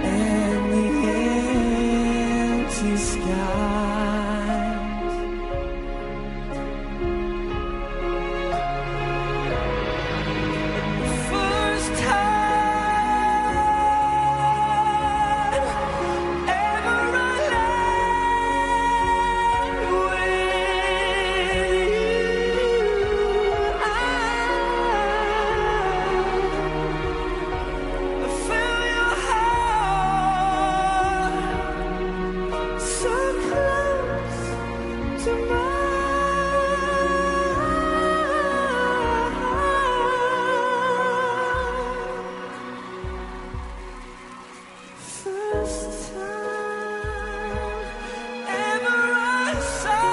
and the empty skies. First time ever I land with you. I feel your heart so close to mine. First time ever I saw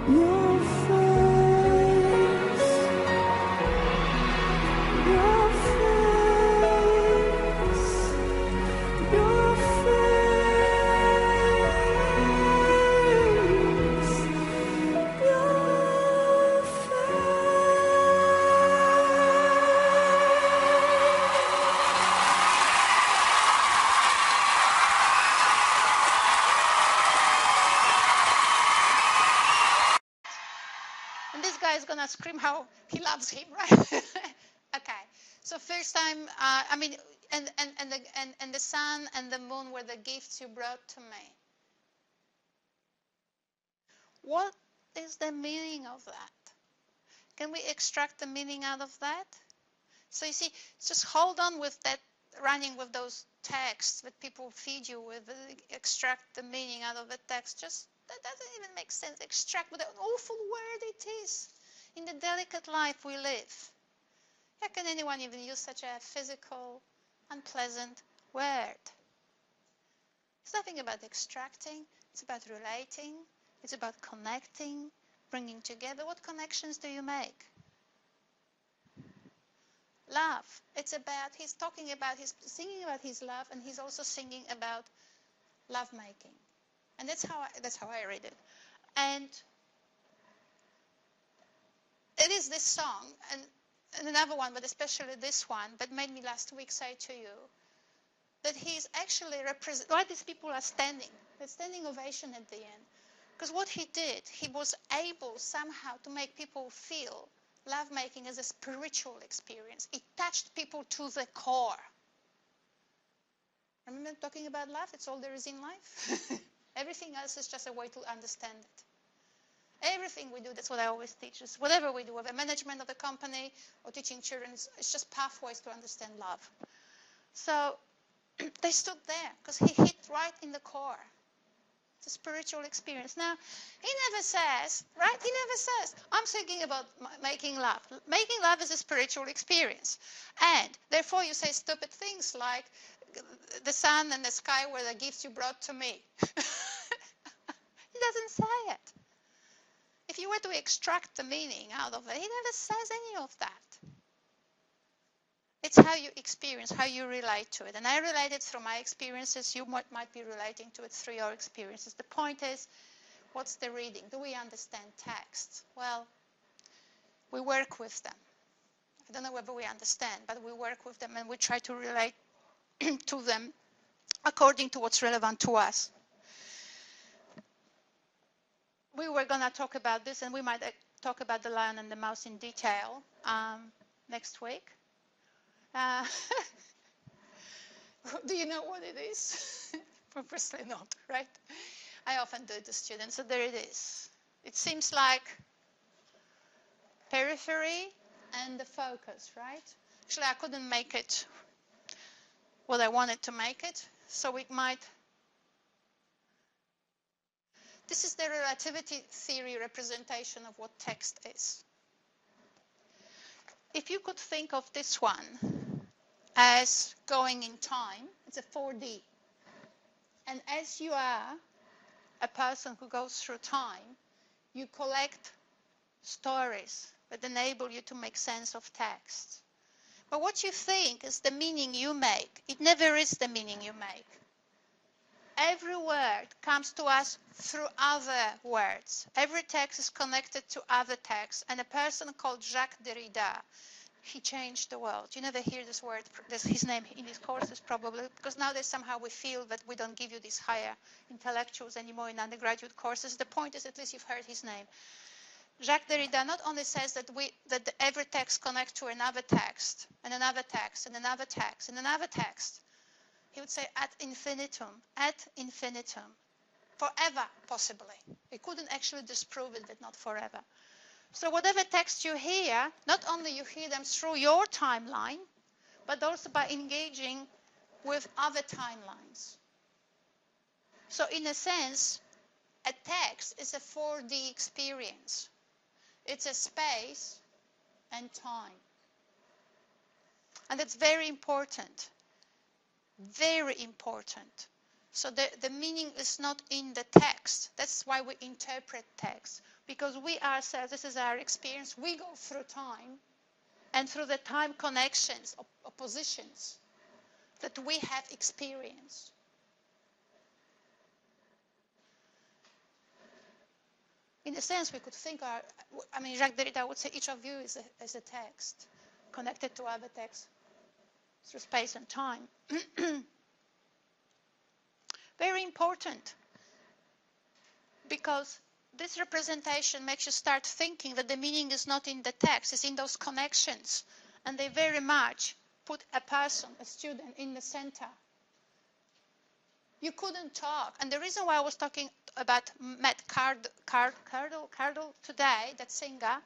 your face, your face, your face, your And this guy is gonna scream how he loves him, right? Okay. So first time, I mean, and the sun and the moon were the gifts you brought to me. What is the meaning of that? Can we extract the meaning out of that? So you see, just hold on with that, running with those texts that people feed you with, extract the meaning out of the text. Just, that doesn't even make sense. Extract what an awful word it is in the delicate life we live. How can anyone even use such a physical, unpleasant word? It's nothing about extracting. It's about relating. It's about connecting, bringing together. What connections do you make? Love. It's about, he's talking about, he's singing about his love, and he's also singing about love making. And that's how I read it. And it is this song, and another one, but especially this one, that made me last week say to you that he's actually represent. Why these people are standing? They're standing ovation at the end. Because what he did, he was able somehow to make people feel lovemaking as a spiritual experience. It touched people to the core. Remember talking about love? It's all there is in life. Everything else is just a way to understand it. Everything we do, that's what I always teach, is whatever we do, whether management of the company or teaching children, it's just pathways to understand love. So they stood there because he hit right in the core. It's a spiritual experience. Now, he never says, right? He never says, I'm thinking about making love. Making love is a spiritual experience. And therefore you say stupid things like, the sun and the sky were the gifts you brought to me. He doesn't say it. If you were to extract the meaning out of it, he never says any of that. It's how you experience, how you relate to it. And I relate it through my experiences. You might be relating to it through your experiences. The point is, what's the reading? Do we understand texts? Well, we work with them. I don't know whether we understand, but we work with them and we try to relate to them according to what's relevant to us. We were going to talk about this, and we might talk about the lion and the mouse in detail next week. Do you know what it is? Purposely not, right? I often do it to students, so there it is. It seems like periphery and the focus, right? Actually, I couldn't make it what I wanted to make it, so we might. This is the relativity theory representation of what text is. If you could think of this one as going in time, it's a 4D. And as you are a person who goes through time, you collect stories that enable you to make sense of text. But what you think is the meaning you make. It never is the meaning you make. Every word comes to us through other words. Every text is connected to other texts. And a person called Jacques Derrida, he changed the world. You never hear this word, his name in these courses probably, because nowadays somehow we feel that we don't give you these higher intellectuals anymore in undergraduate courses. The point is, at least you've heard his name. Jacques Derrida not only says that every text connects to another text, and another text, and another text, and another text. He would say ad infinitum, forever, possibly. He couldn't actually disprove it, but not forever. So whatever text you hear, not only you hear them through your timeline, but also by engaging with other timelines. So in a sense, a text is a 4D experience. It's a space and time. And it's very important. Very important. So the meaning is not in the text. That's why we interpret text. Because we ourselves, this is our experience, we go through time, and through the time connections, oppositions, that we have experienced. In a sense, we could think, Jacques Derrida would say each of you is a text, connected to other texts through space and time. Very important, because this representation makes you start thinking that the meaning is not in the text, it's in those connections. And they very much put a person, a student, in the center. You couldn't talk. And the reason why I was talking about Matt Cardle today, that singer,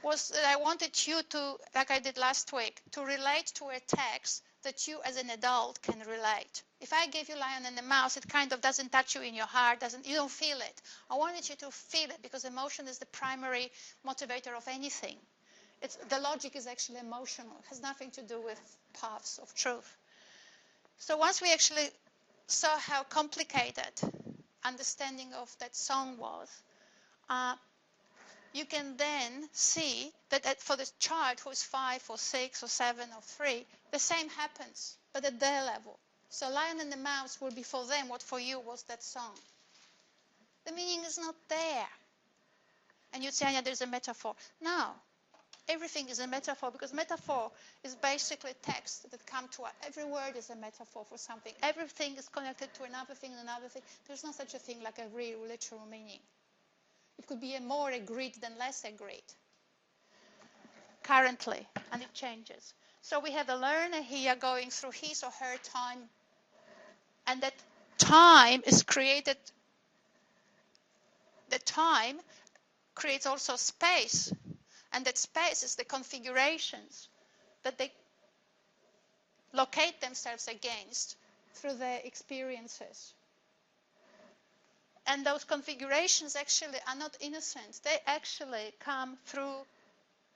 was that I wanted you to, like I did last week, to relate to a text that you as an adult can relate. If I gave you Lion and the Mouse, it kind of doesn't touch you in your heart, you don't feel it. I wanted you to feel it, because emotion is the primary motivator of anything. The logic is actually emotional. It has nothing to do with paths of truth. So once we actually saw how complicated understanding of that song was, you can then see that for the child who is 5 or 6 or 7 or 3, the same happens, but at their level. So Lion and the Mouse will be for them what for you was that song. The meaning is not there. And you'd say, Ania, there's a metaphor. No, everything is a metaphor, because metaphor is basically text that come to us. Every word is a metaphor for something. Everything is connected to another thing and another thing. There's no such a thing like a real literal meaning. It could be more agreed than less agreed currently, and it changes. So we have a learner here going through his or her time, and that time is created. The time creates also space, and that space is the configurations that they locate themselves against through their experiences. And those configurations actually are not innocent. They actually come through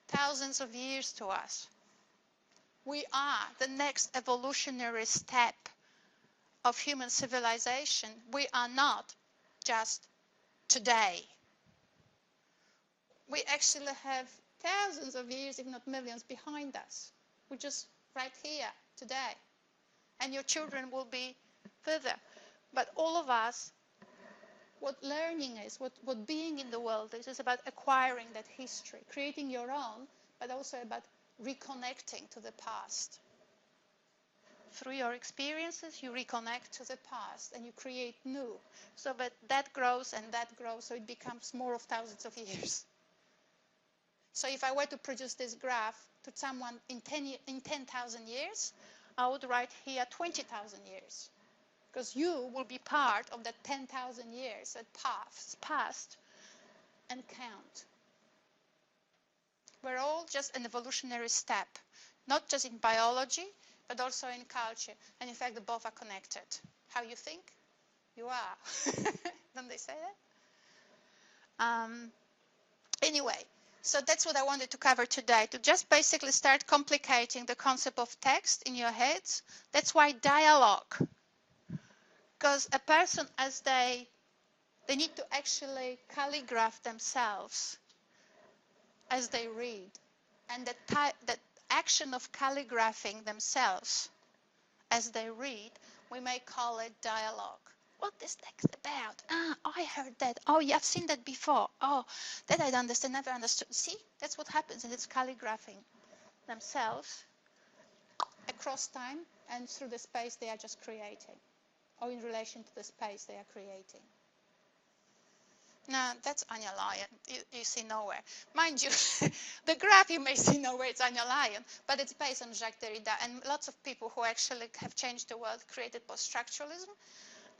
thousands of years to us. We are the next evolutionary step of human civilization. We are not just today. We actually have thousands of years, if not millions, behind us. We're just right here today. And your children will be further. But all of us, what learning is, what being in the world is about acquiring that history, creating your own, but also about reconnecting to the past. Through your experiences, you reconnect to the past and you create new. So that grows and that grows, so it becomes more of thousands of years. So if I were to produce this graph to someone in 10,000 years, I would write here 20,000 years. Because you will be part of that 10,000 years that passed and count. We're all just an evolutionary step, not just in biology, but also in culture. And in fact, the both are connected. How you think? You are. Don't they say that? Anyway, so that's what I wanted to cover today, to just basically start complicating the concept of text in your heads. That's why dialogue. Because a person, as they need to actually calligraph themselves as they read. And that action of calligraphing themselves as they read, we may call it dialogue. what this text about? Ah, I heard that. Oh, yeah, I've seen that before. Oh, that I understand, never understood. See, that's what happens, and it's calligraphing themselves across time and through the space they are just creating, or in relation to the space they are creating. Now, that's Ania Lian. You see nowhere. Mind you, the graph you may see nowhere, it's Ania Lian, but it's based on Jacques Derrida, and lots of people who actually have changed the world created post-structuralism,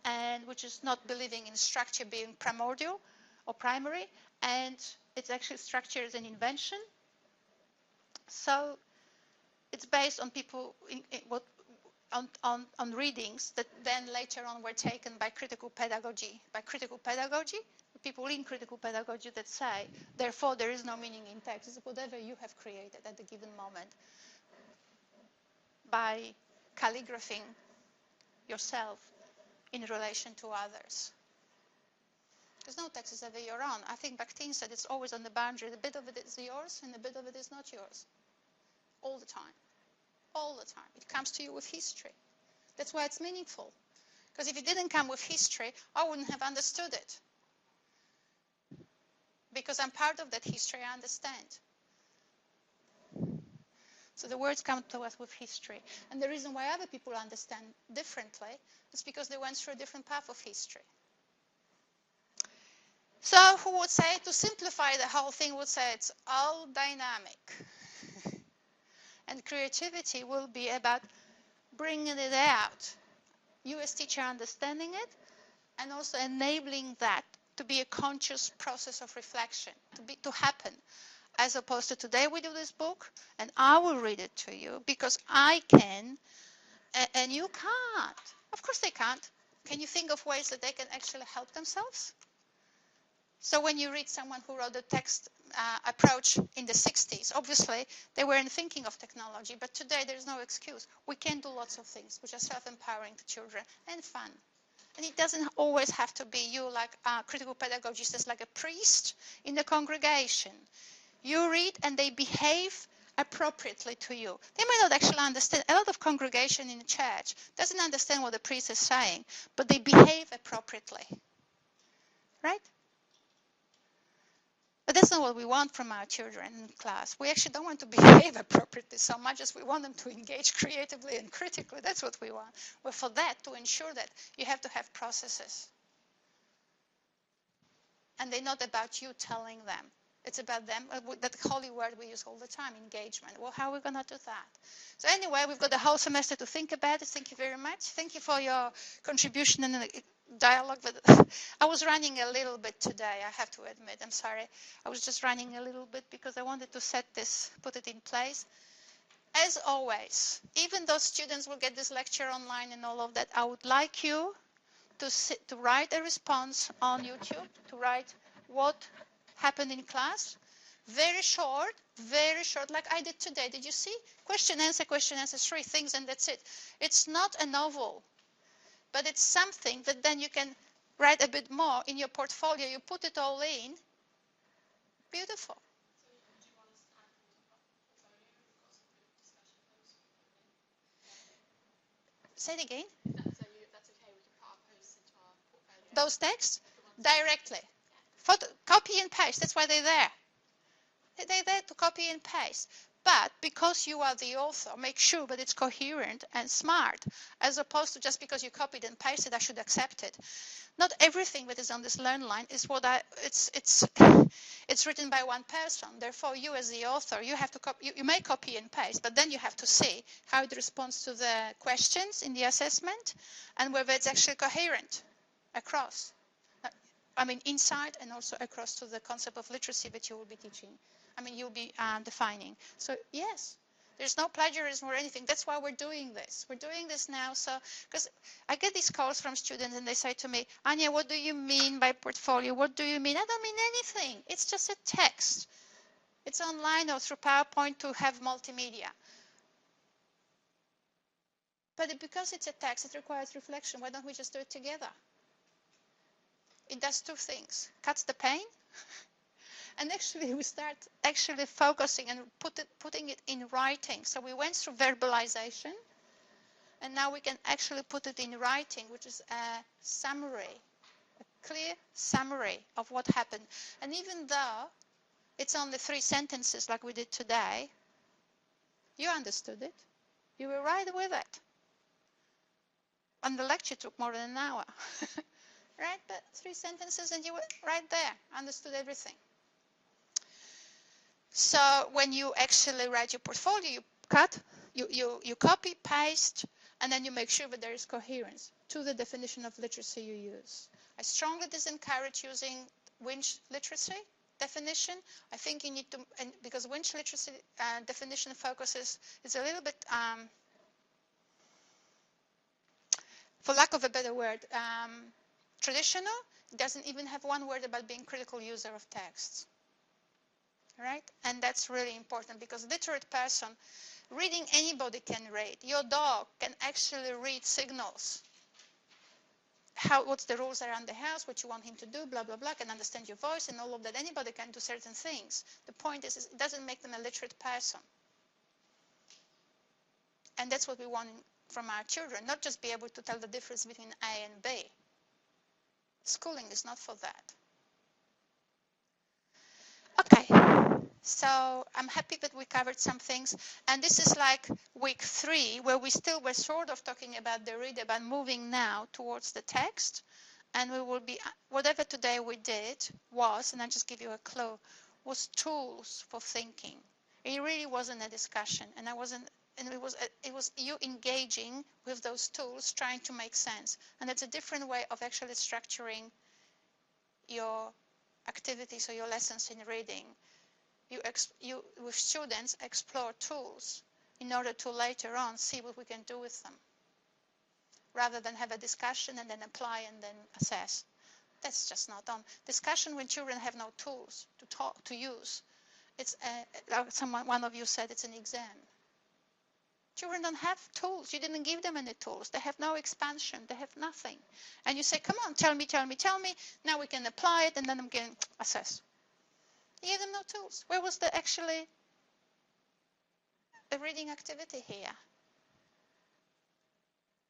and which is not believing in structure being primordial or primary, and it's actually structure as an invention. So it's based on people on readings that then later on were taken by critical pedagogy. By critical pedagogy, people in critical pedagogy that say, therefore there is no meaning in text. It's whatever you have created at a given moment by calligraphing yourself in relation to others. Because no text is ever your own. I think Bakhtin said it's always on the boundary. A bit of it is yours and a bit of it is not yours. All the time. All the time. It comes to you with history. That's why it's meaningful. Because if it didn't come with history, I wouldn't have understood it. Because I'm part of that history, I understand. So the words come to us with history. And the reason why other people understand differently is because they went through a different path of history. So who would say, to simplify the whole thing, would say it's all dynamic. And creativity will be about bringing it out. You as teacher understanding it, and also enabling that to be a conscious process of reflection, to happen. As opposed to today we do this book, and I will read it to you because I can, and you can't. Of course they can't. Can you think of ways that they can actually help themselves? So when you read someone who wrote the text approach in the 60s, obviously they weren't thinking of technology, but today there's no excuse. We can do lots of things which are self-empowering to children and fun. And it doesn't always have to be you like a critical pedagogist as like a priest in the congregation. You read and they behave appropriately to you. They may not actually understand. A lot of congregation in the church doesn't understand what the priest is saying, but they behave appropriately. Right? But that's not what we want from our children in class. We actually don't want to behave appropriately so much as we want them to engage creatively and critically. That's what we want. But for that, to ensure that, you have to have processes. And they're not about you telling them. It's about them, that holy word we use all the time, engagement. Well, how are we going to do that? So anyway, we've got the whole semester to think about it. Thank you very much. Thank you for your contribution and dialogue. I was running a little bit today, I have to admit. I'm sorry. I was just running a little bit because I wanted to set this, put it in place. As always, even though students will get this lecture online and all of that, I would like you to write a response on YouTube, to write what happened in class. Very short, like I did today. Did you see? Question, answer, 3 things, and that's it. It's not a novel, but it's something that then you can write a bit more in your portfolio. You put it all in. Beautiful. Say it again. That's okay. We can put our posts into our portfolio. Those texts directly. Copy and paste. That's why they're there. They're there to copy and paste. But because you are the author, make sure that it's coherent and smart, as opposed to just because you copied and pasted, I should accept it. Not everything that is on this learn line is what it's written by one person. Therefore, you as the author, you have to you may copy and paste, but then you have to see how it responds to the questions in the assessment and whether it's actually coherent across. I mean, inside and also across to the concept of literacy that you will be teaching. I mean, you'll be defining. So, yes, there's no plagiarism or anything. That's why we're doing this. We're doing this now. So, because I get these calls from students and they say to me, Ania, what do you mean by portfolio? What do you mean? I don't mean anything. It's just a text. It's online or through PowerPoint to have multimedia. But because it's a text, it requires reflection. Why don't we just do it together? It does 2 things. Cuts the pain. And actually, we start actually focusing and putting it in writing. So we went through verbalization. And now we can actually put it in writing, which is a summary, a clear summary of what happened. And even though it's only 3 sentences like we did today, you understood it. You were right with it. And the lecture took more than an hour. Right? But 3 sentences and you were right there, understood everything. So when you actually write your portfolio, you cut, you copy, paste, and then you make sure that there is coherence to the definition of literacy you use. I strongly disencourage using Winch literacy definition. I think you need to, and because Winch literacy definition focuses, it's a little bit, for lack of a better word, traditional. It doesn't even have one word about being critical user of texts. Right? And that's really important because literate person, reading anybody can read. Your dog can actually read signals. What's the rules around the house, what you want him to do, blah, blah, blah, can understand your voice and all of that. Anybody can do certain things. The point is it doesn't make them a literate person. And that's what we want from our children, not just be able to tell the difference between A and B. Schooling is not for that. Okay, so I'm happy that we covered some things. And this is like week 3, where we still were sort of talking about the reader, but moving now towards the text. And we will be, whatever today we did was, and I'll just give you a clue, was tools for thinking. It really wasn't a discussion. And it was you engaging with those tools, trying to make sense. And it's a different way of actually structuring your activities or your lessons in reading. You with students explore tools in order to later on see what we can do with them, rather than have a discussion and then apply and then assess. That's just not done. Discussion when children have no tools to use. It's like one of you said, it's an exam. Children don't have tools. You didn't give them any tools. They have no expansion. They have nothing. And you say, come on, tell me. Now we can apply it, and then I'm going to assess. You give them no tools. Where was the actually a reading activity here?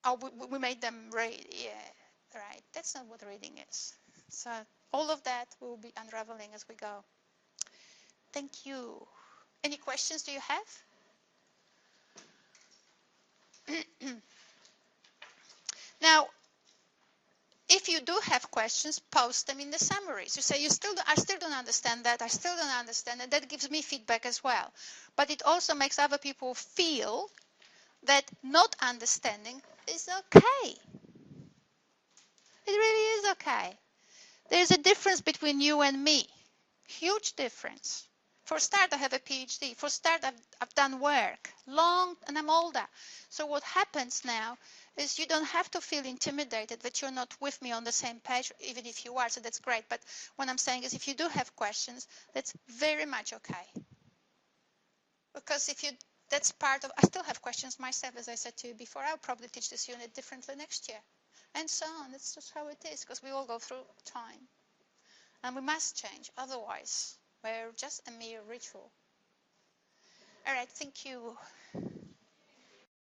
Oh, we made them read. Yeah, right. That's not what reading is. So all of that will be unraveling as we go. Thank you. Any questions do you have? Now, if you do have questions, post them in the summaries. You say, I still don't understand that. I still don't understand it. That gives me feedback as well. But it also makes other people feel that not understanding is okay. It really is okay. There's a difference between you and me. Huge difference. For a start, I have a PhD. For a start, I've done work long, and I'm older. So what happens now is you don't have to feel intimidated that you're not with me on the same page, even if you are, so that's great. But what I'm saying is if you do have questions, that's very much okay. Because that's part of, I still have questions myself, as I said to you before. I'll probably teach this unit differently next year. And so on. It's just how it is, because we all go through time. And we must change, otherwise we're just a mere ritual. All right, thank you.